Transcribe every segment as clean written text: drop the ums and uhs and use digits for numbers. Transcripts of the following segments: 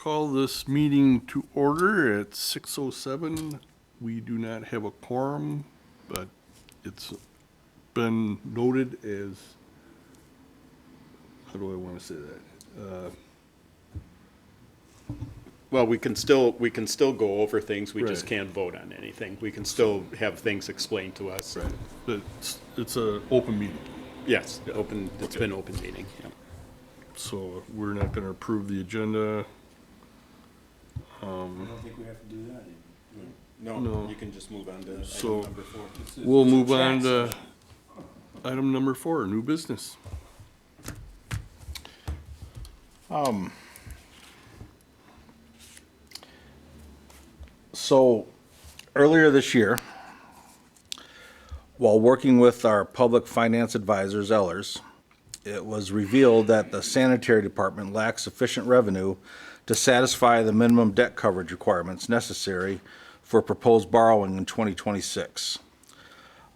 call this meeting to order at 6:07. We do not have a quorum, but it's been noted as, how do I want to say that? Well, we can still go over things, we just Right. can't vote on anything. We can still have things explained to us. Right. But it's an open meeting, Yes, open, it's Okay. been open meeting, yeah. so we're not going to approve the agenda. I don't think we have to do that. No. No, you can just move on to So- item number 4. We'll move on to item number 4, new business. So earlier this year, while working with our public finance advisors, Ellers, it was revealed that the sanitary department lacks sufficient revenue to satisfy the minimum debt coverage requirements necessary for proposed borrowing in 2026.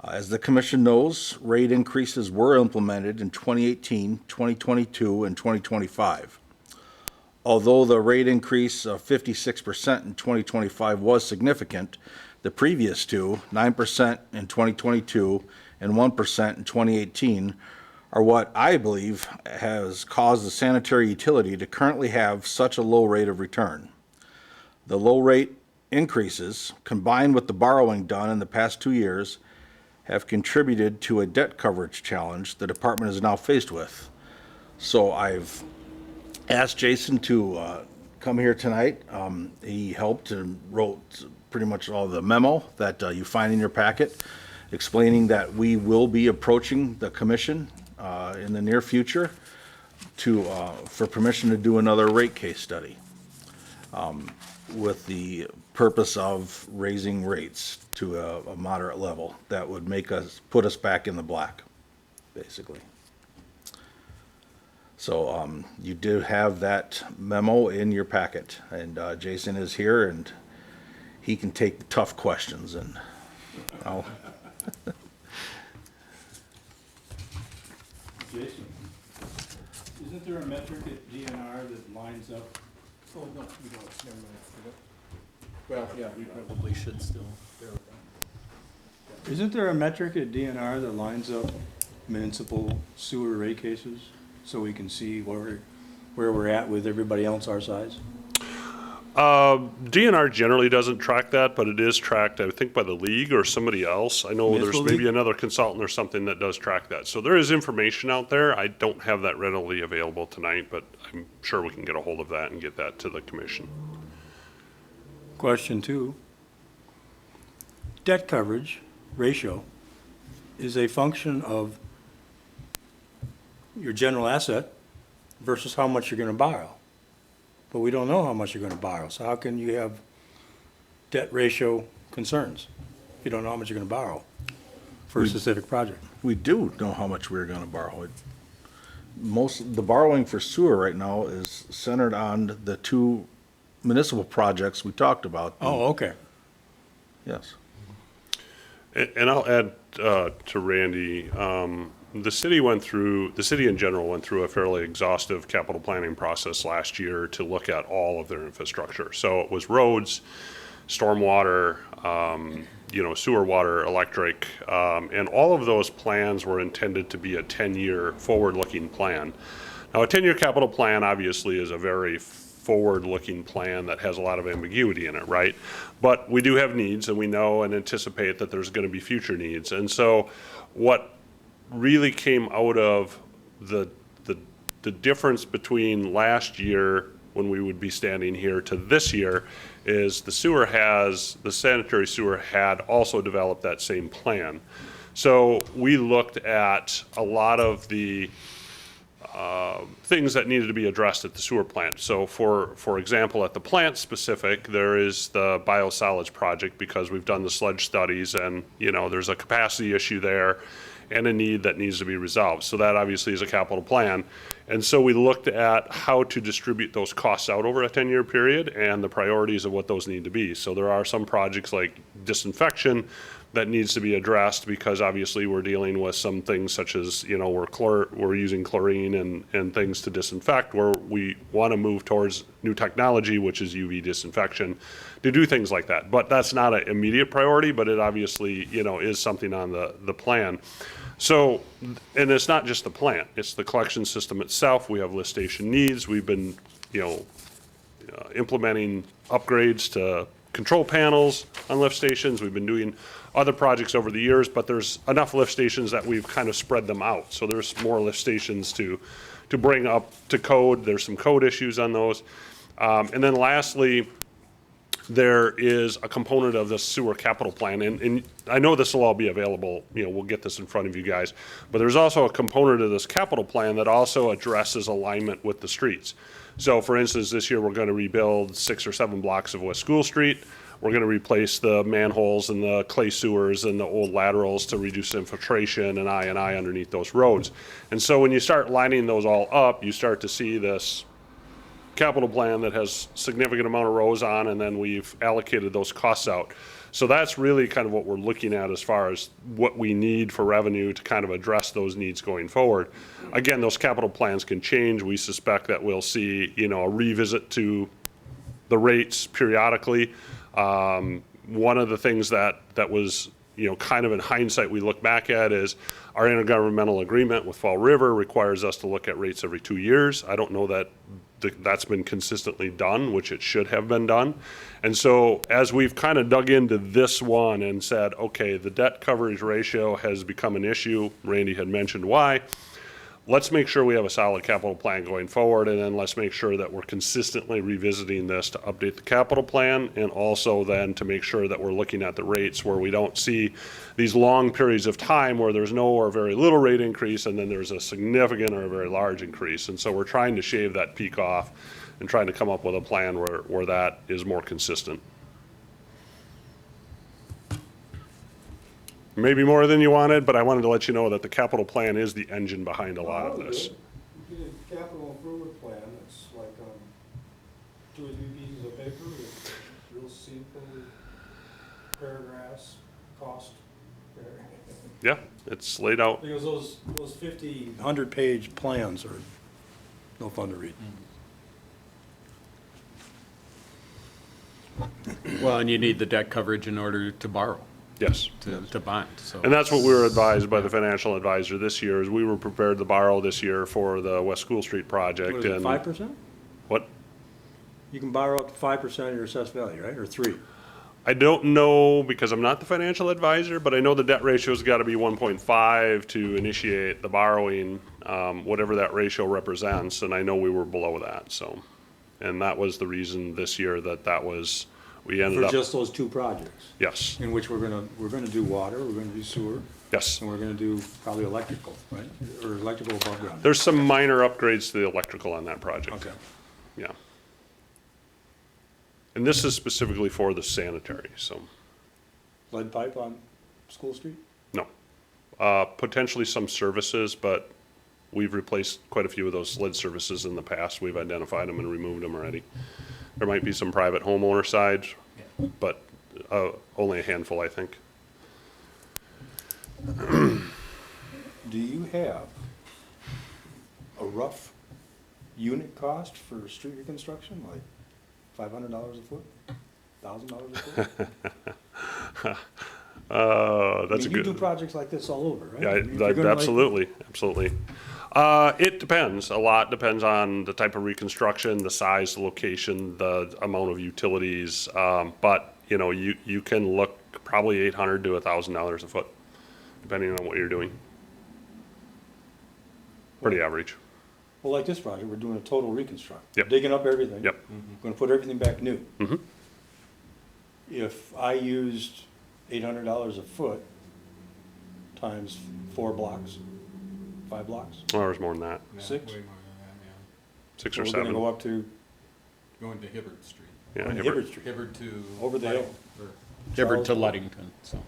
As the commission knows, rate increases were implemented in 2018, 2022, and 2025. Although the rate increase of 56% in 2025 was significant, the previous two, 9% in 2022 and 1% in 2018, are what I believe has caused the sanitary utility to currently have such a low rate of return. The low rate increases, combined with the borrowing done in the past 2 years, have contributed to a debt coverage challenge the department is now faced with. So I've asked Jason to come here tonight. He helped and wrote pretty much all the memo that you find in your packet, explaining that we will be approaching the commission in the near future for permission to do another rate case study with the purpose of raising rates to a moderate level that would put us back in the black, basically. So you do have that memo in your packet, and Jason is here, and he can take the tough questions, and I'll. Jason, isn't there a metric at DNR that lines up? Oh, no, we don't, never mind. Well, yeah, we probably should still verify. Isn't there a metric at DNR that lines up municipal sewer rate cases? So we can see where we're at with everybody else our size? DNR generally doesn't track that, but it is tracked, I think, by the league or somebody else. I know there's Municipal maybe league? another consultant or something that does track that. So there is information out there. I don't have that readily available tonight, but I'm sure we can get a hold of that and get that to the commission. Question 2. Debt coverage ratio is a function of your general asset versus how much you're going to borrow. But we don't know how much you're going to borrow. So how can you have debt ratio concerns if you don't know how much you're going to borrow for a specific project? We do know how much we're gonna borrow. The borrowing for sewer right now is centered on the 2 municipal projects we talked about. Oh, okay. Yes. And I'll add to Randy, the city in general went through a fairly exhaustive capital planning process last year to look at all of their infrastructure. So it was roads, stormwater, sewer, water, electric, and all of those plans were intended to be a 10-year forward-looking plan. Now, a 10-year capital plan obviously is a very forward-looking plan that has a lot of ambiguity in it, right? But we do have needs, and we know and anticipate that there's going to be future needs. And so what really came out of the difference between last year when we would be standing here to this year is the sanitary sewer had also developed that same plan. So we looked at a lot of the things that needed to be addressed at the sewer plant. So for example, at the plant specific, there is the biosolids project because we've done the sludge studies and, there's a capacity issue there and a need that needs to be resolved. So that obviously is a capital plan. And so we looked at how to distribute those costs out over a 10-year period and the priorities of what those need to be. So there are some projects like disinfection that needs to be addressed, because obviously we're dealing with some things such as, we're using chlorine and things to disinfect, where we want to move towards new technology, which is UV disinfection, to do things like that. But that's not an immediate priority, but it obviously, is something on the plan. So, and it's not just the plant, it's the collection system itself. We have lift station needs. We've been, implementing upgrades to control panels on lift stations. We've been doing other projects over the years, but there's enough lift stations that we've kind of spread them out. So there's more lift stations to bring up to code. There's some code issues on those. And then lastly, there is a component of the sewer capital plan, and I know this will all be available, we'll get this in front of you guys, but there's also a component of this capital plan that also addresses alignment with the streets. So for instance, this year we're going to rebuild 6 or 7 blocks of West School Street. We're going to replace the manholes and the clay sewers and the old laterals to reduce infiltration and I underneath those roads. And so when you start lining those all up, you start to see this capital plan that has significant amount of rows on, and then we've allocated those costs out. So that's really kind of what we're looking at as far as what we need for revenue to kind of address those needs going forward. Again, those capital plans can change. We suspect that we'll see, a revisit to the rates periodically. One of the things that was, kind of in hindsight we look back at is our intergovernmental agreement with Fall River requires us to look at rates every 2 years. I don't know that that's been consistently done, which it should have been done. And so as we've kind of dug into this one and said, okay, the debt coverage ratio has become an issue, Randy had mentioned why, let's make sure we have a solid capital plan going forward, and then let's make sure that we're consistently revisiting this to update the capital plan, and also then to make sure that we're looking at the rates where we don't see these long periods of time where there's no or very little rate increase, and then there's a significant or a very large increase. And so we're trying to shave that peak off and trying to come up with a plan where that is more consistent. Maybe more than you wanted, but I wanted to let you know that the capital plan is the engine behind a lot of this. You did a capital improvement plan, it's like, 2 or 3 pieces of paper with real simple paragraphs, cost. Yeah, it's laid out. Because those 100-page plans are no fun to read. Well, and you need the debt coverage in order to borrow, Yes. to bond, so. And that's what we were advised by the financial advisor this year, is we were prepared to borrow this year for the West School Street project. What is it, and 5%? What? You can borrow up to 5% of your assessed value, right, or 3? I don't know, because I'm not the financial advisor, but I know the debt ratio's got to be 1.5 to initiate the borrowing, whatever that ratio represents, and I know we were below that, so. And that was the reason this year that was, we ended For up. just those 2 projects, Yes, in which we're gonna do water, we're gonna do sewer, yes. and we're gonna do probably electrical, right? Or electrical above ground. There's some minor upgrades to the electrical on that project. Okay. Yeah. And this is specifically for the sanitary, so, Lead pipe on School Street? no. Potentially some services, but we've replaced quite a few of those lead services in the past. We've identified them and removed them already. There might be some private homeowner sides, but only a handful, I think. Do you have a rough unit cost for street reconstruction, like $500 a foot, $1,000 a foot? That's I mean, a you good. do projects like this all over, right? Yeah, I mean, if you're gonna, like- absolutely, absolutely. It depends. A lot depends on the type of reconstruction, the size, the location, the amount of utilities. But, you can look probably $800 to $1,000 a foot, depending on what you're doing. Pretty average. Well, like this project, we're doing a total reconstruct. Yep. Digging up everything. Yep. Gonna put everything back new. Mhm. If I used $800 a foot times 4 blocks, 5 blocks, Well, there's more than that, Yeah, 6? Way more than that, 6 So or we're gonna 7. go up to yeah. Going to Hibbard Street. Yeah, on Hibbert. Hibbard Street. Hibbard to. Over the hill. or- Hibbard to Charles- Ludington, so.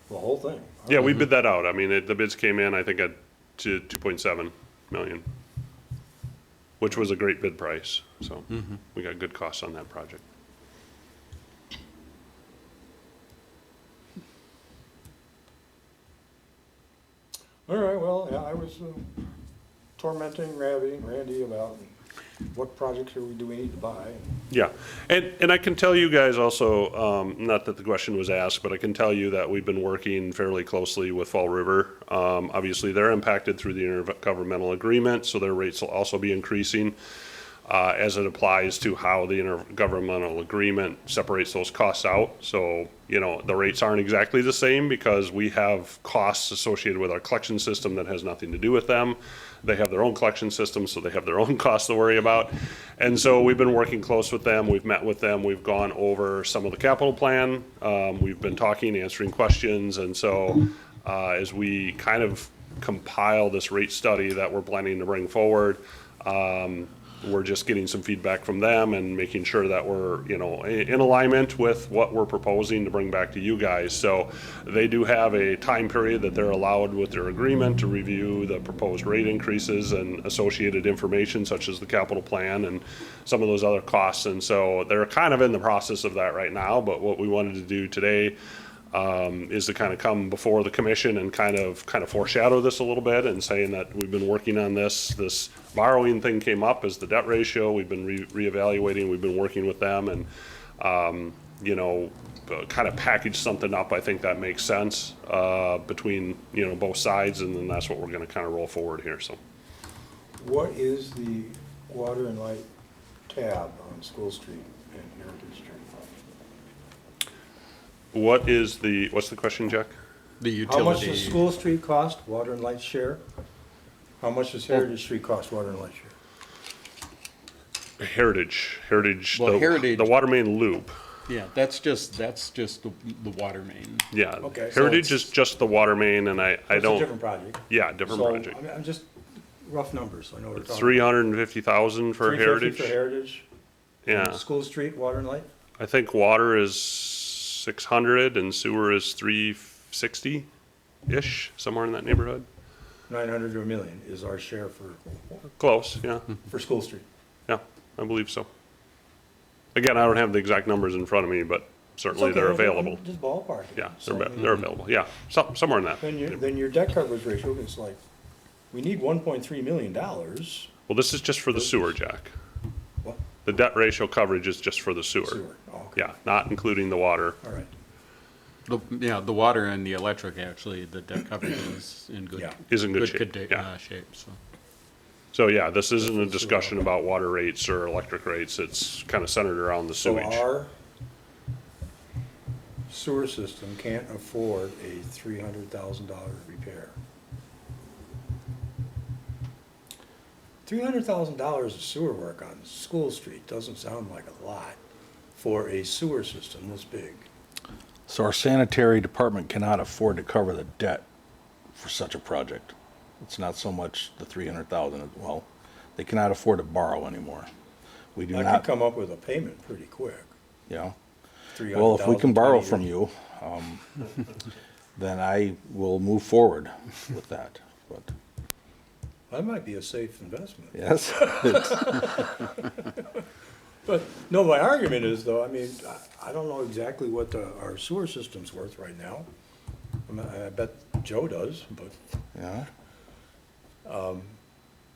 The whole thing. Yeah, we bid that out. I mean, the bids came in, I think, at 2.7 million, which was a great bid price. So we got good costs on that project. yeah, I was tormenting Randy about what projects do we need to buy. Yeah, and I can tell you guys also, not that the question was asked, but I can tell you that we've been working fairly closely with Fall River. Obviously, they're impacted through the intergovernmental agreement, so their rates will also be increasing as it applies to how the intergovernmental agreement separates those costs out. So, you know, the rates aren't exactly the same because we have costs associated with our collection system that has nothing to do with them. They have their own collection system, so they have their own costs to worry about. And so we've been working close with them. We've met with them. We've gone over some of the capital plan. We've been talking, answering questions. And so as we kind of compile this rate study that we're planning to bring forward, we're just getting some feedback from them and making sure that we're, you know, in alignment with what we're proposing to bring back to you guys. So they do have a time period that they're allowed with their agreement to review the proposed rate increases and associated information such as the capital plan and some of those other costs. And so they're kind of in the process of that right now, but what we wanted to do today is to kind of come before the commission and kind of foreshadow this a little bit and saying that we've been working on this borrowing thing came up as the debt ratio. We've been reevaluating, we've been working with them and, you know, kind of package something up. I think that makes sense between, you know, both sides, and then that's what we're going to kind of roll forward here, so. What is the water and light tab on School Street and Heritage Street? What's the question, Jack? The How much does utility, School Street cost, water and light share? How much does Heritage Street cost, water and light share? Heritage, Well, Heritage- the water main loop. yeah, that's just the water main. Yeah, Okay, so Heritage it's- is just the water main, and I It's a don't, different project. yeah, different So, project. I mean, I'm just, rough numbers, so I know what we're talking. 350,000 for 350 Heritage. for Heritage. Yeah, And School Street, water and light? I think water is 600 and sewer is 360-ish, somewhere in that neighborhood. 900 to a million is our share Close, yeah, for School Street. yeah, I believe so. Again, I don't have the exact numbers in front of me, but certainly It's okay, they're I'm available. Just ballpark. Yeah, So, I mean, they're available, yeah, somewhere in that. Then your debt coverage ratio is like, we need $1.3 million. Well, this is just for the sewer, Jack. What? The debt ratio coverage is just for the sewer. Sewer, oh, okay, Yeah, not including the water. all right. Yeah, the water and the electric, actually, the debt coverage is in good. Yeah. Is in good shape, yeah. Shape, so. So, yeah, this isn't a discussion about water rates or electric rates. It's kind of centered around the So sewage. our sewer system can't afford a $300,000 repair. $300,000 of sewer work on School Street doesn't sound like a lot for a sewer system this big. So our sanitary department cannot afford to cover the debt for such a project. It's not so much the 300,000, well, they cannot afford to borrow anymore. We do I could not, come up with a payment pretty quick. you know. $300,000, Well, if we can borrow 20 from years. you, then I will move forward with that, but, That might be a safe investment. yes. But, no, my argument is though, I mean, I don't know exactly what our sewer system's worth right now. I bet Joe does, but, Yeah,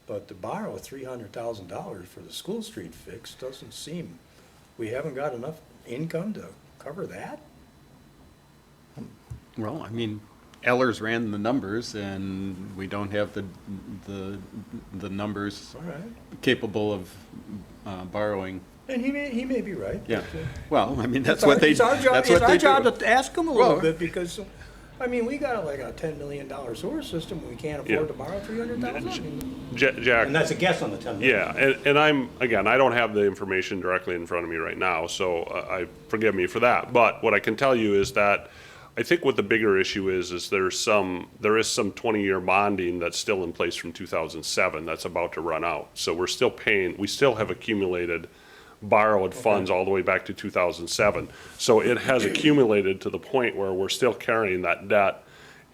but to borrow $300,000 for the School Street fix doesn't seem, we haven't got enough income to cover that? Well, I mean, Ellers ran the numbers, and we don't have the numbers All right. capable of borrowing. And he may be right. Yeah. But, Well, I mean, that's what they, It's our job, that's it's what our they job do. to ask them a little Well- bit, because, I mean, we got like a $10 million sewer system, we can't Yeah. afford to borrow $300,000? Jack, And that's a guess on the 10 million. yeah, and I'm, again, I don't have the information directly in front of me right now, so forgive me for that. But what I can tell you is that I think what the bigger issue is there is some 20-year bonding that's still in place from 2007 that's about to run out. So we're still paying, we still have accumulated borrowed funds all the way back to 2007. So it has accumulated to the point where we're still carrying that debt.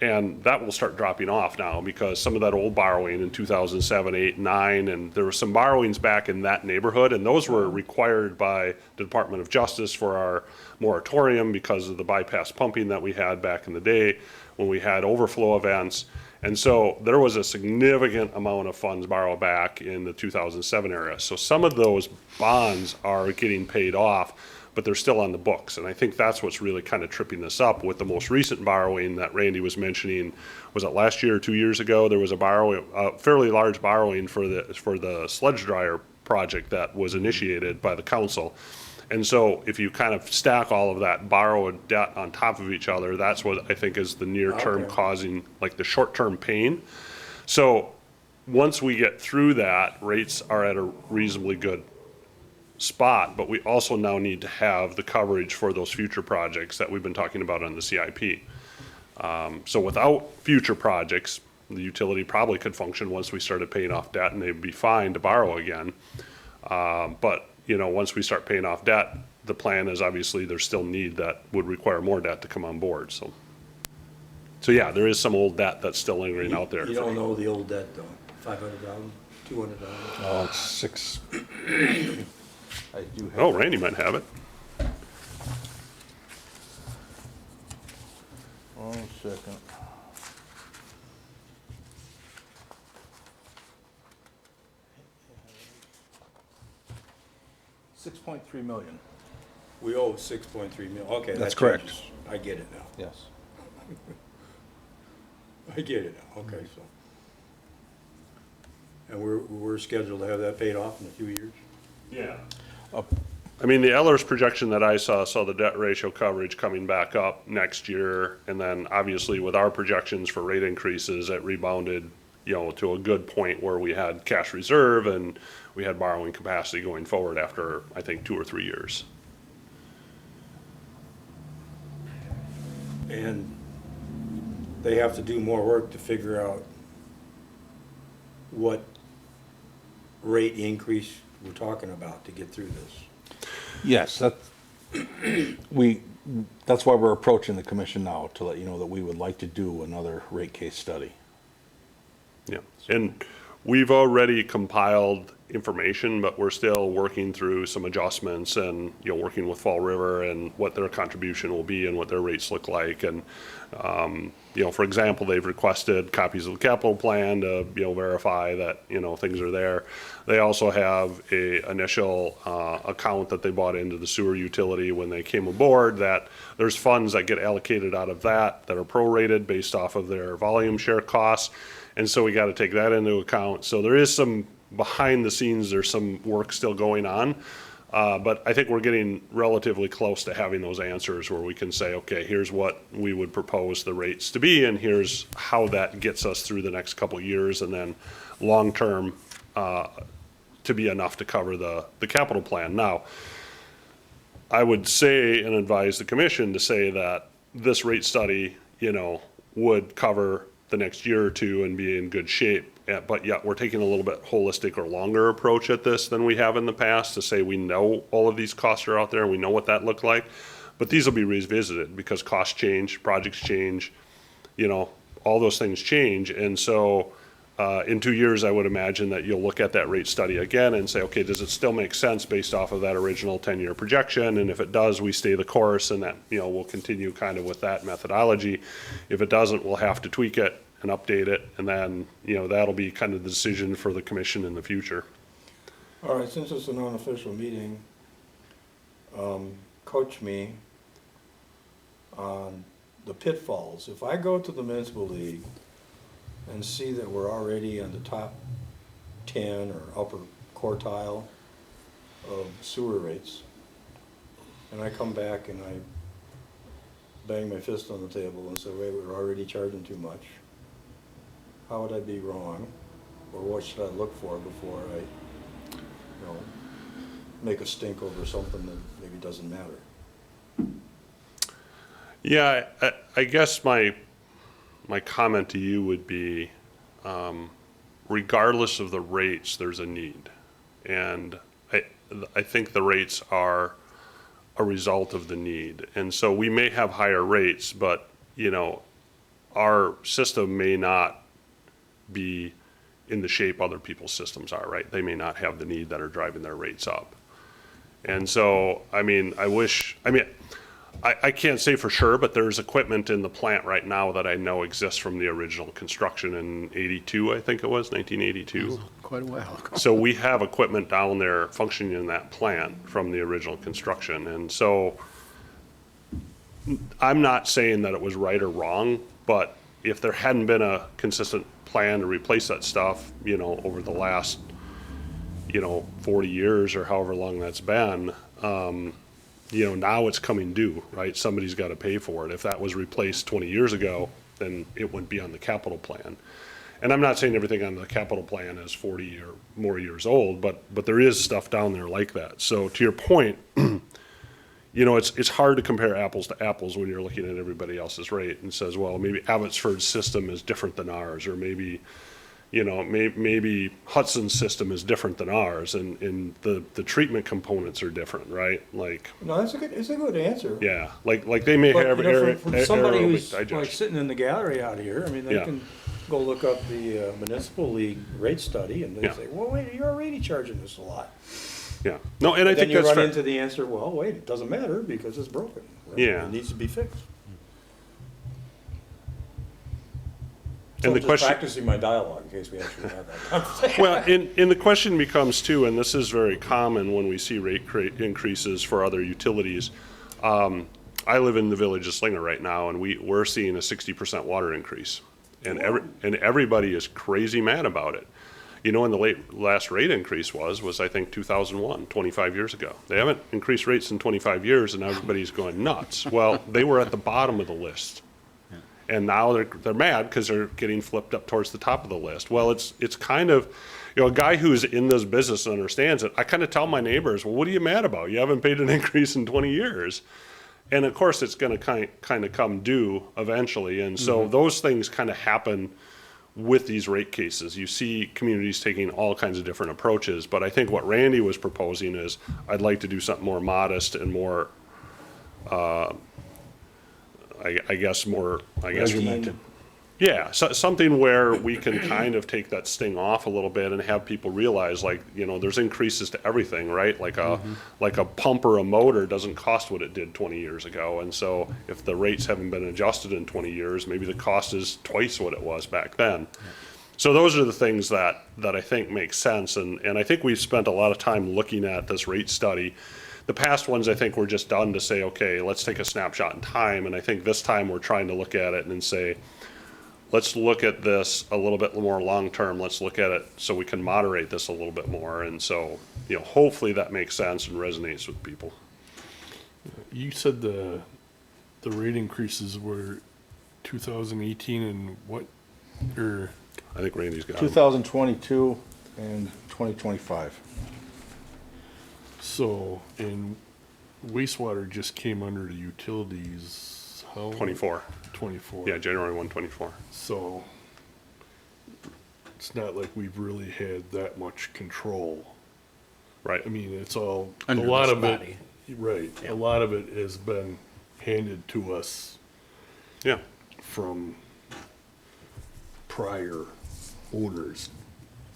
And that will start dropping off now because some of that old borrowing in 2007, 8, 9, and there were some borrowings back in that neighborhood, and those were required by the Department of Justice for our moratorium because of the bypass pumping that we had back in the day when we had overflow events. And so there was a significant amount of funds borrowed back in the 2007 era. So some of those bonds are getting paid off, but they're still on the books. And I think that's what's really kind of tripping this up with the most recent borrowing that Randy was mentioning. Was it last year or 2 years ago? There was a fairly large borrowing for the sludge dryer project that was initiated by the council. And so if you kind of stack all of that borrowed debt on top of each other, that's what I think is the near term Okay. causing like the short term pain. So once we get through that, rates are at a reasonably good spot, but we also now need to have the coverage for those future projects that we've been talking about on the CIP. So without future projects, the utility probably could function once we started paying off debt, and they'd be fine to borrow again. But, you know, once we start paying off debt, the plan is obviously there's still need that would require more debt to come on board, so. So yeah, there is some old debt that's still lingering out there. You don't know the old debt though, $500,000, $200,000? Oh, it's 6. I do have. Oh, Randy might have it. One second. $6.3 million. We owe 6.3 million, okay. That's that correct. changes. I get it now. Yes. I get it now, okay, so. And we're scheduled to have that paid off in a few years? Yeah. I mean, the Ellers projection that I saw the debt ratio coverage coming back up next year. And then obviously with our projections for rate increases, it rebounded, you know, to a good point where we had cash reserve and we had borrowing capacity going forward after, I think, 2 or 3 years. And they have to do more work to figure out what rate increase we're talking about to get through this. Yes, that's why we're approaching the commission now, to let you know that we would like to do another rate case study. Yeah. And we've already compiled information, but we're still working through some adjustments and, you know, working with Fall River and what their contribution will be and what their rates look like. And, you know, for example, they've requested copies of the capital plan to, you know, verify that, you know, things are there. They also have a initial account that they bought into the sewer utility when they came aboard, that there's funds that get allocated out of that are prorated based off of their volume share costs. And so we got to take that into account. So there is some behind the scenes, there's some work still going on. But I think we're getting relatively close to having those answers where we can say, okay, here's what we would propose the rates to be, and here's how that gets us through the next couple of years, and then long-term to be enough to cover the capital plan. Now, I would say and advise the commission to say that this rate study, you know, would cover the next year or two and be in good shape. But yet we're taking a little bit holistic or longer approach at this than we have in the past, to say we know all of these costs are out there and we know what that looked like. But these will be revisited because costs change, projects change, you know, all those things change. And so in 2 years, I would imagine that you'll look at that rate study again and say, okay, does it still make sense based off of that original 10-year projection? And if it does, we stay the course, and that, you know, we'll continue kind of with that methodology. If it doesn't, we'll have to tweak it and update it, and then, you know, that'll be kind of the decision for the commission in the future. All right, since it's an unofficial meeting, coach me on the pitfalls. If I go to the municipal league and see that we're already in the top 10 or upper quartile of sewer rates, and I come back and I bang my fist on the table and say, wait, we're already charging too much, how would I be wrong? Or what should I look for before I, you know, make a stink over something that maybe doesn't matter? Yeah, I guess my comment to you would be, regardless of the rates, there's a need. And I think the rates are a result of the need. And so we may have higher rates, but, you know, our system may not be in the shape other people's systems are, right? They may not have the need that are driving their rates up. And so, I mean, I can't say for sure, but there's equipment in the plant right now that I know exists from the original construction in 82, I think it was, 1982. Quite a while ago. So we have equipment down there functioning in that plant from the original construction. And so I'm not saying that it was right or wrong, but if there hadn't been a consistent plan to replace that stuff, you know, over the last, 40 years or however long that's been, now it's coming due, right? Somebody's got to pay for it. If that was replaced 20 years ago, then it wouldn't be on the capital plan. And I'm not saying everything on the capital plan is 40 or more years old, but there is stuff down there like that. So to your point, it's hard to compare apples to apples when you're looking at everybody else's rate and says, well, maybe Abbotsford's system is different than ours, or maybe Hudson's system is different than ours, and the treatment components are different, right? Like, No, it's a good answer. yeah, like they may But, have from somebody aerobic who's like digestion. sitting in the gallery out here, I mean, they Yeah. can go look up the municipal league rate study and they Yeah. say, well, wait, you're already charging this a lot. Yeah, no, and I Then think you that's run fair. into the answer, well, wait, it doesn't matter because it's broken. Yeah. It needs to be fixed. And So the I'm just question- practicing my dialogue in case we actually have that conversation. Well, and the question becomes too, and this is very common when we see rate increases for other utilities. I live in the village of Slinger right now, and we're seeing a 60% water increase. And everybody is crazy mad about it. When the last rate increase was I think 2001, 25 years ago. They haven't increased rates in 25 years, and everybody's going nuts. Well, they were at the bottom of the list. And now they're mad because they're getting flipped up towards the top of the list. Well, it's kind of, a guy who's in this business and understands it, I kind of tell my neighbors, well, what are you mad about? You haven't paid an increase in 20 years. And of course, it's going to kind of come due eventually. And so those things kind of happen with these rate cases. You see communities taking all kinds of different approaches. But I think what Randy was proposing is I'd like to do something more modest and more, Regimented. yeah, something where we can kind of take that sting off a little bit and have people realize, there's increases to everything, right? Like a pump or a motor doesn't cost what it did 20 years ago. And so if the rates haven't been adjusted in 20 years, maybe the cost is twice what it was back then. So those are the things that I think make sense. And I think we've spent a lot of time looking at this rate study. The past ones, I think, were just done to say, okay, let's take a snapshot in time. And I think this time we're trying to look at it and say, let's look at this a little bit more long-term. Let's look at it so we can moderate this a little bit more. And so, hopefully that makes sense and resonates with people. You said the rate increases were 2018 and what, or, I think Randy's got it. 2022 and 2025. so, and wastewater just came under the utilities, how? 24. 24. Yeah, January 1, 24. So, it's not like we've really had that much control. Right. I mean, it's all, a Under lot this of it, body. right, a lot of it has been handed to us Yeah. from prior owners.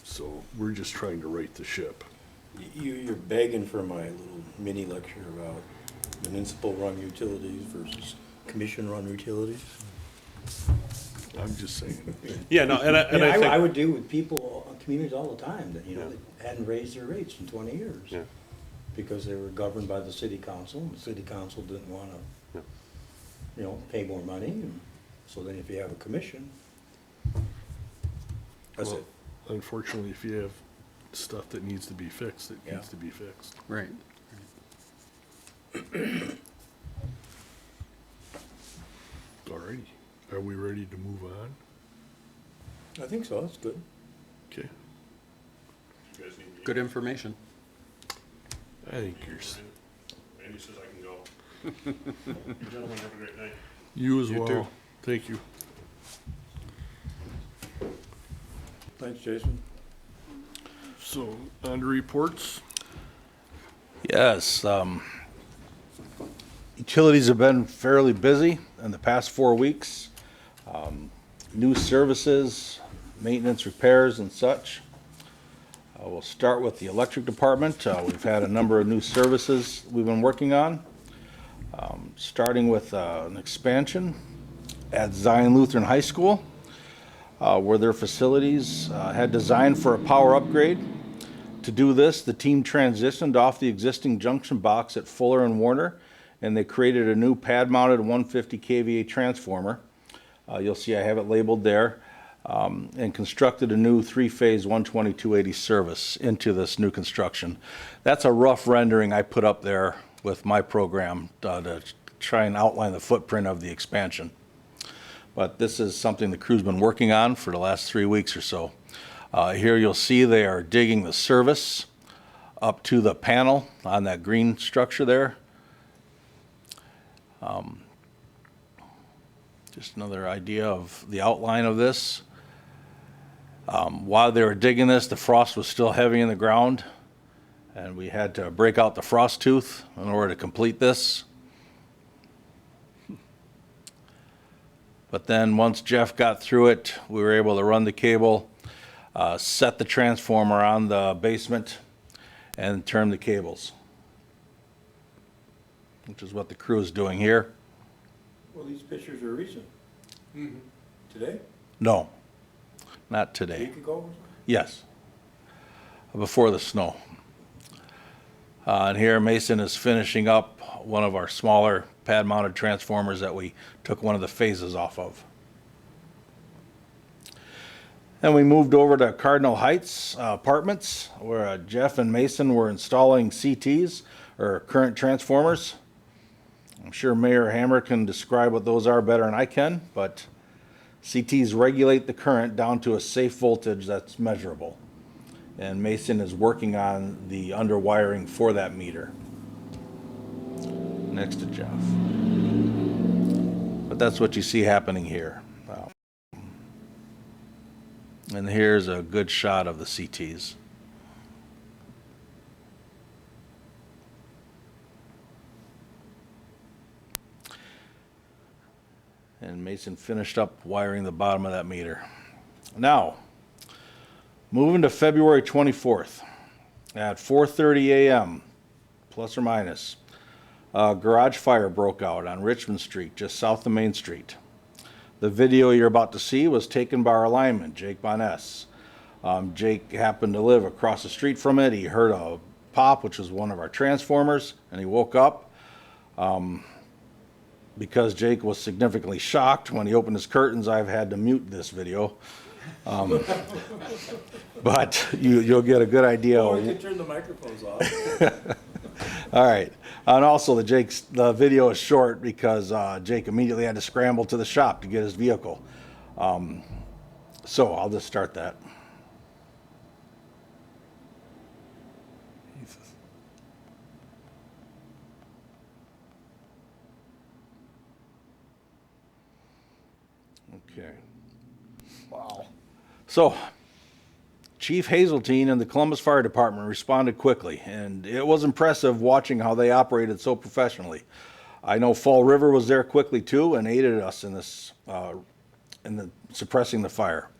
So we're just trying to right the ship. You're begging for my little mini lecture about municipal-run utilities versus commission-run utilities. I'm just saying. Yeah, no, and I I think, would deal with people, communities all the time that, they hadn't raised their rates in 20 years. Yeah. Because they were governed by the city council, and the city council didn't want to, pay more money. And so then if you have a commission, that's Well, it. Unfortunately, if you have stuff that needs to be fixed, it Yeah. needs to be fixed. Right. Alrighty, are we ready to move on? I think so, that's good. Okay, Good information. I think you're, Randy says I can go. You gentlemen have a great night. you as You well. too. Thank you. Thanks, Jason. So, on to reports. Yes, utilities have been fairly busy in the past 4 weeks. New services, maintenance, repairs, and such. We'll start with the electric department. We've had a number of new services we've been working on. Starting with an expansion at Zion Lutheran High School, where their facilities had designed for a power upgrade. To do this, the team transitioned off the existing junction box at Fuller and Warner, and they created a new pad-mounted 150 kVA transformer. You'll see I have it labeled there, and constructed a new three-phase 120/280 service into this new construction. That's a rough rendering I put up there with my program to try and outline the footprint of the expansion. But this is something the crew's been working on for the last 3 weeks or so. Here you'll see they are digging the service up to the panel on that green structure there. Just another idea of the outline of this. While they were digging this, the frost was still heavy in the ground, and we had to break out the frost tooth in order to complete this. But then once Jeff got through it, we were able to run the cable, set the transformer on the basement, and turn the cables, which is what the crew is doing here. Well, these pictures are recent. Today? No, not A today. week ago or something? Yes, before the snow. And here Mason is finishing up one of our smaller pad-mounted transformers that we took one of the phases off of. Then we moved over to Cardinal Heights Apartments, where Jeff and Mason were installing CTs, or current transformers. I'm sure Mayor Hammer can describe what those are better than I can, but CTs regulate the current down to a safe voltage that's measurable. And Mason is working on the underwiring for that meter. Next to Jeff. But that's what you see happening here. And here's a good shot of the CTs. And Mason finished up wiring the bottom of that meter. Now, moving to February 24th at 4:30 a.m., plus or minus, a garage fire broke out on Richmond Street, just south of Main Street. The video you're about to see was taken by our lineman, Jake Boness. Jake happened to live across the street from it. He heard a pop, which was one of our transformers, and he woke up. Because Jake was significantly shocked when he opened his curtains, I've had to mute this video. But you'll get a good idea. Or you can turn the microphones off. All right. And also the video is short because Jake immediately had to scramble to the shop to get his vehicle. So I'll just start that. Okay. Wow. So Chief Hazeltine and the Columbus Fire Department responded quickly, and it was impressive watching how they operated so professionally. I know Fall River was there quickly too and aided us in this, suppressing the fire.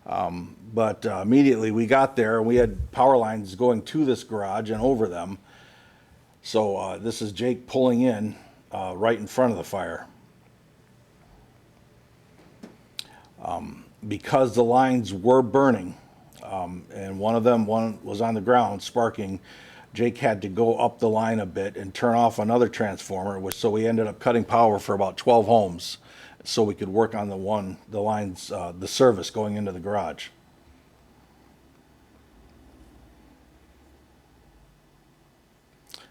But immediately we got there and we had power lines going to this garage and over them. So this is Jake pulling in right in front of the fire. Because the lines were burning, and one was on the ground sparking, Jake had to go up the line a bit and turn off another transformer, so we ended up cutting power for about 12 homes so we could work on the lines, the service going into the garage.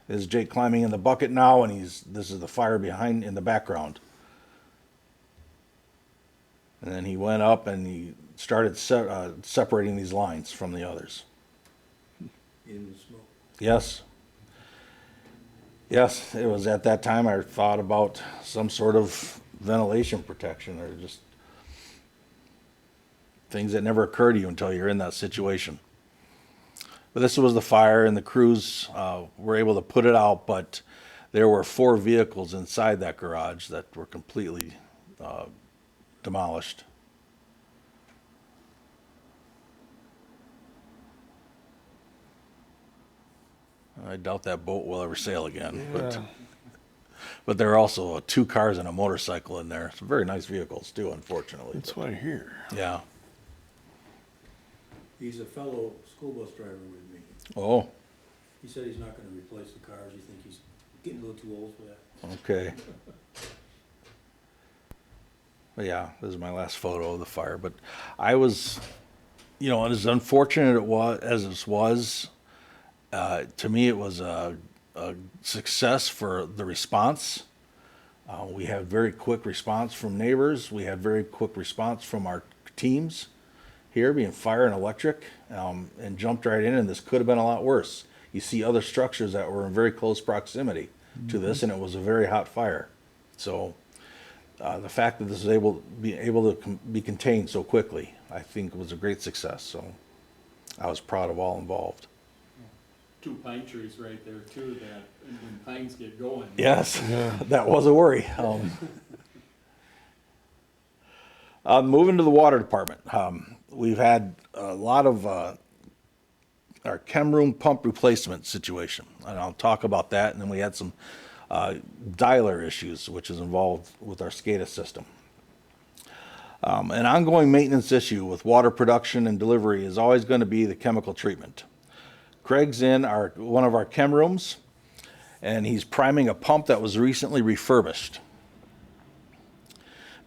This is Jake climbing in the bucket now, and this is the fire behind in the background. And then he went up and he started separating these lines from the others. In the smoke. Yes. Yes, it was at that time I thought about some sort of ventilation protection or just things that never occur to you until you're in that situation. But this was the fire, and the crews were able to put it out, but there were 4 vehicles inside that garage that were completely demolished. I doubt that boat will ever sail again, but there are also 2 cars and a motorcycle in there. Some very nice vehicles too, unfortunately. That's what I hear. Yeah. He's a fellow school bus driver with me. Oh, He said he's not gonna replace the cars, he thinks he's getting a little too old for that. okay. But yeah, this is my last photo of the fire, but I was, as unfortunate as this was, to me, it was a success for the response. We had very quick response from neighbors. We had very quick response from our teams here, being fire and electric, and jumped right in, and this could have been a lot worse. You see other structures that were in very close proximity to this, and it was a very hot fire. So the fact that this was able to be contained so quickly, I think was a great success. So I was proud of all involved. 2 pine trees right there too, that when pines get going. Yes, that was a worry. Moving to the water department, we've had a lot of our chem room pump replacement situation, and I'll talk about that. And then we had some dialer issues, which is involved with our SCADA system. An ongoing maintenance issue with water production and delivery is always going to be the chemical treatment. Craig's in one of our chem rooms, and he's priming a pump that was recently refurbished.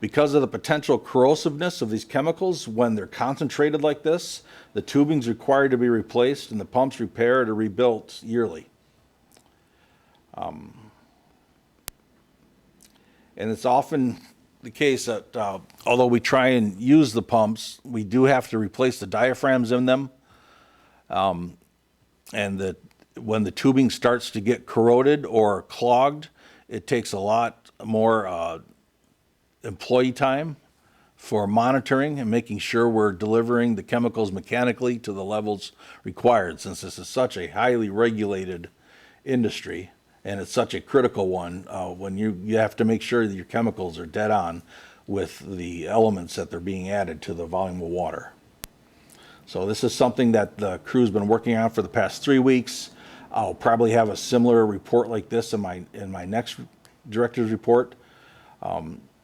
Because of the potential corrosiveness of these chemicals, when they're concentrated like this, the tubing's required to be replaced and the pumps repaired or rebuilt yearly. And it's often the case that although we try and use the pumps, we do have to replace the diaphragms in them. And that when the tubing starts to get corroded or clogged, it takes a lot more employee time for monitoring and making sure we're delivering the chemicals mechanically to the levels required, since this is such a highly regulated industry and it's such a critical one. When you have to make sure that your chemicals are dead on with the elements that they're being added to the volume of water. So this is something that the crew's been working on for the past 3 weeks. I'll probably have a similar report like this in my next director's report,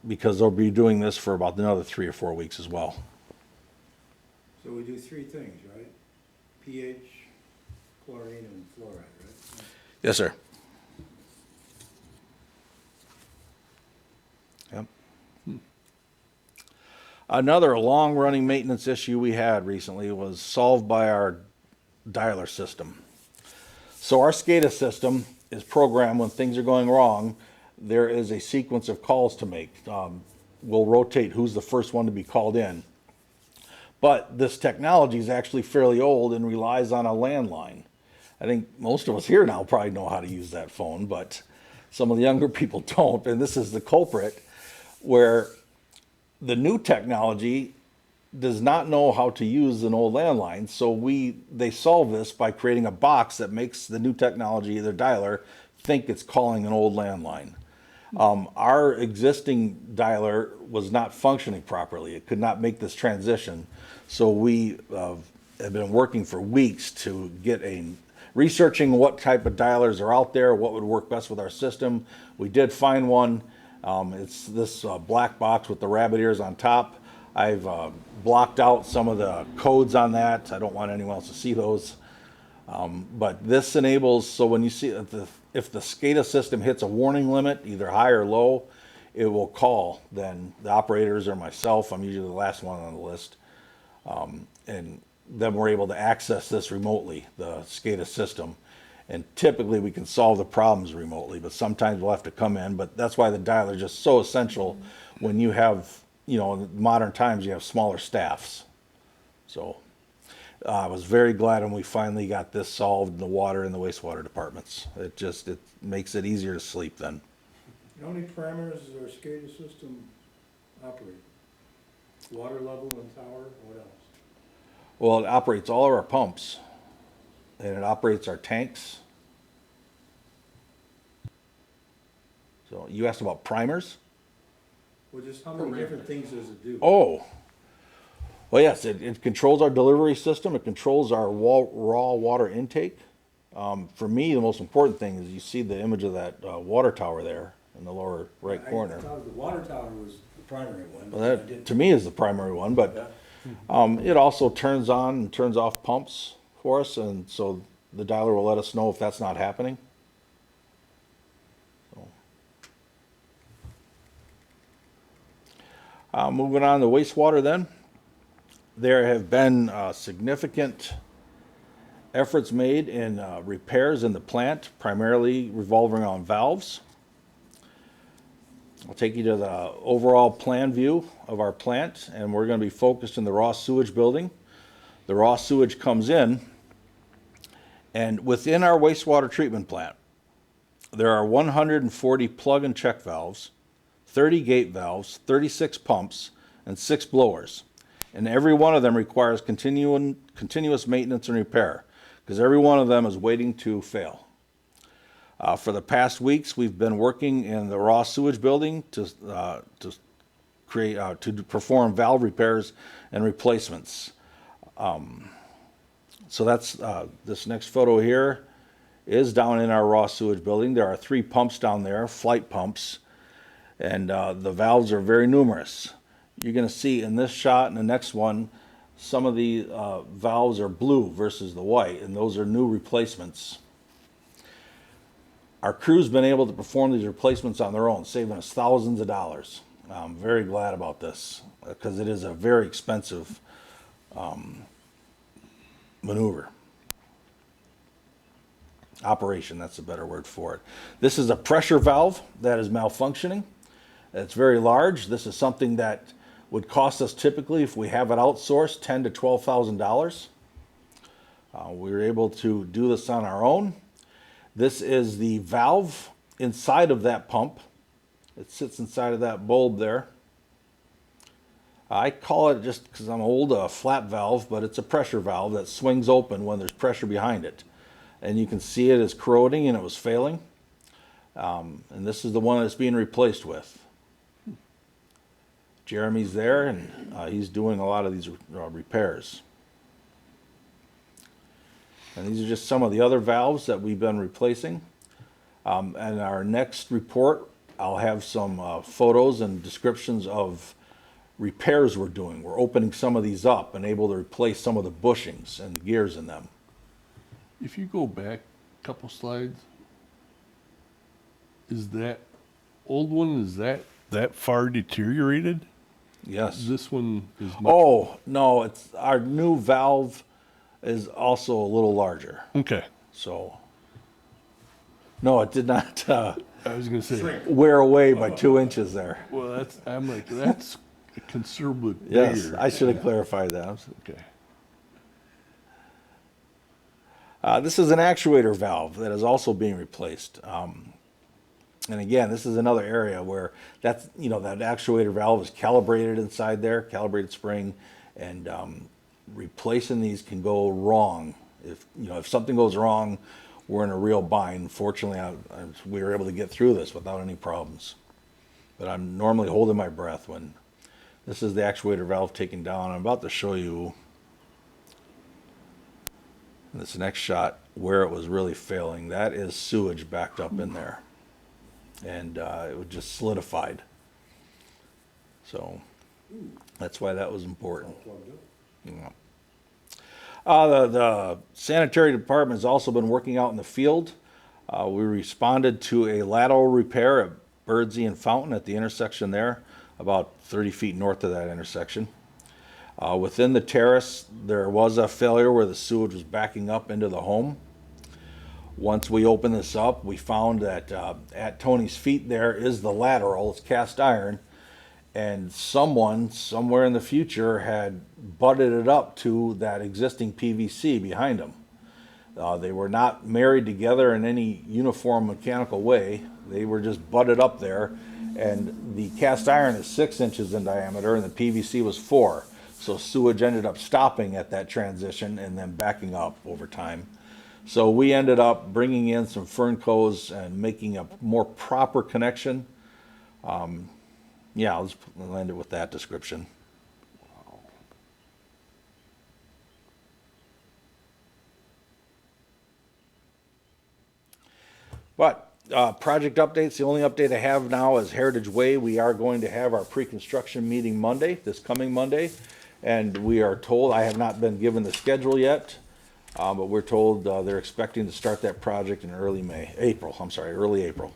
because they'll be doing this for about another 3 or 4 weeks as well. So we do 3 things, right? pH, chlorine, and fluoride, right? Yes, sir. Yep. Another long-running maintenance issue we had recently was solved by our dialer system. So our SCADA system is programmed when things are going wrong. There is a sequence of calls to make. We'll rotate who's the first one to be called in. But this technology is actually fairly old and relies on a landline. I think most of us here now probably know how to use that phone, but some of the younger people don't. And this is the culprit, where the new technology does not know how to use an old landline. So they solve this by creating a box that makes the new technology, the dialer, think it's calling an old landline. Our existing dialer was not functioning properly. It could not make this transition. So we have been working for weeks to get researching what type of dialers are out there, what would work best with our system. We did find one. It's this black box with the rabbit ears on top. I've blocked out some of the codes on that. I don't want anyone else to see those. But this enables, so when you see, if the SCADA system hits a warning limit, either high or low, it will call then the operators or myself. I'm usually the last one on the list. And then we're able to access this remotely, the SCADA system. And typically we can solve the problems remotely, but sometimes we'll have to come in. But that's why the dialer is just so essential when you have, in modern times, you have smaller staffs. So I was very glad when we finally got this solved in the water and the wastewater departments. It makes it easier to sleep then. How many parameters does our SCADA system operate? Water level and tower, what else? Well, it operates all of our pumps, and it operates our tanks. So you asked about primers? Well, just how many different things does it do? Oh, well, yes, it controls our delivery system. It controls our raw water intake. For me, the most important thing is you see the image of that water tower there in the lower right I corner. thought the water tower was the primary one. Well, I that, didn't- to me, is the primary one, but it also turns on and turns off pumps for us, and so the dialer will let us know if that's not happening. So. Moving on to wastewater then. There have been significant efforts made in repairs in the plant, primarily revolving around valves. I'll take you to the overall plan view of our plant, and we're going to be focused in the raw sewage building. The raw sewage comes in, and within our wastewater treatment plant, there are 140 plug and check valves, 30 gate valves, 36 pumps, and 6 blowers. And every one of them requires continuous maintenance and repair, because every one of them is waiting to fail. For the past weeks, we've been working in the raw sewage building to perform valve repairs and replacements. So that's this next photo here is down in our raw sewage building. There are 3 pumps down there, flight pumps, and the valves are very numerous. You're going to see in this shot and the next one, some of the valves are blue versus the white, and those are new replacements. Our crew's been able to perform these replacements on their own, saving us thousands of dollars. I'm very glad about this because it is a very expensive maneuver. Operation, that's a better word for it. This is a pressure valve that is malfunctioning. It's very large. This is something that would cost us typically, if we have it outsourced, $10,000 to $12,000. We were able to do this on our own. This is the valve inside of that pump. It sits inside of that bulb there. I call it, just because I'm old, a flap valve, but it's a pressure valve that swings open when there's pressure behind it. And you can see it is corroding and it was failing. And this is the one that's being replaced with. Jeremy's there, and he's doing a lot of these repairs. And these are just some of the other valves that we've been replacing. And our next report, I'll have some photos and descriptions of repairs we're doing. We're opening some of these up and able to replace some of the bushings and gears in them. If you go back a couple slides, is that old one, is that far deteriorated? Yes. This one is much. Oh, no, it's our new valve is also a little larger. Okay. So, no, it did not I was gonna say, wear away by 2 inches there. well, that's considerably Yes, bigger. I should have clarified that. Okay. This is an actuator valve that is also being replaced. And again, this is another area where that actuator valve is calibrated inside there, calibrated spring, and replacing these can go wrong. If something goes wrong, we're in a real bind. Fortunately, we were able to get through this without any problems. But I'm normally holding my breath when this is the actuator valve taken down. I'm about to show you in this next shot where it was really failing. That is sewage backed up in there. And it was just solidified. So that's why that was important. Yeah. The sanitary department has also been working out in the field. We responded to a lateral repair at Birdsey and Fountain at the intersection there, about 30 feet north of that intersection. Within the terrace, there was a failure where the sewage was backing up into the home. Once we opened this up, we found that at Tony's feet there is the lateral, it's cast iron, and someone somewhere in the future had butted it up to that existing PVC behind them. They were not married together in any uniform mechanical way. They were just butted up there, and the cast iron is 6 inches in diameter and the PVC was 4. So sewage ended up stopping at that transition and then backing up over time. So we ended up bringing in some Fernco's and making a more proper connection. Yeah, I'll just land it with that description. But, project updates, the only update I have now is Heritage Way. We are going to have our pre-construction meeting Monday, this coming Monday. And we are told, I have not been given the schedule yet, but we're told, they're expecting to start that project in early April.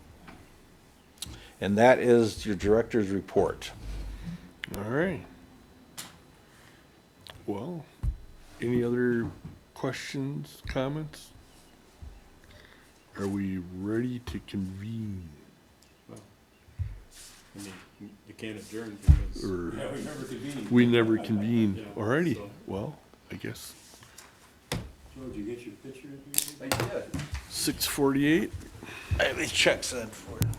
And that is your director's report. All right. Well, any other questions, comments? Are we ready to convene? I mean, you can't adjourn because. Or Yeah, we never convened. we never convened? Yeah, Alrighty, so- well, I guess Joe, did you get your picture? I did. 6:48. I have these checks in for you.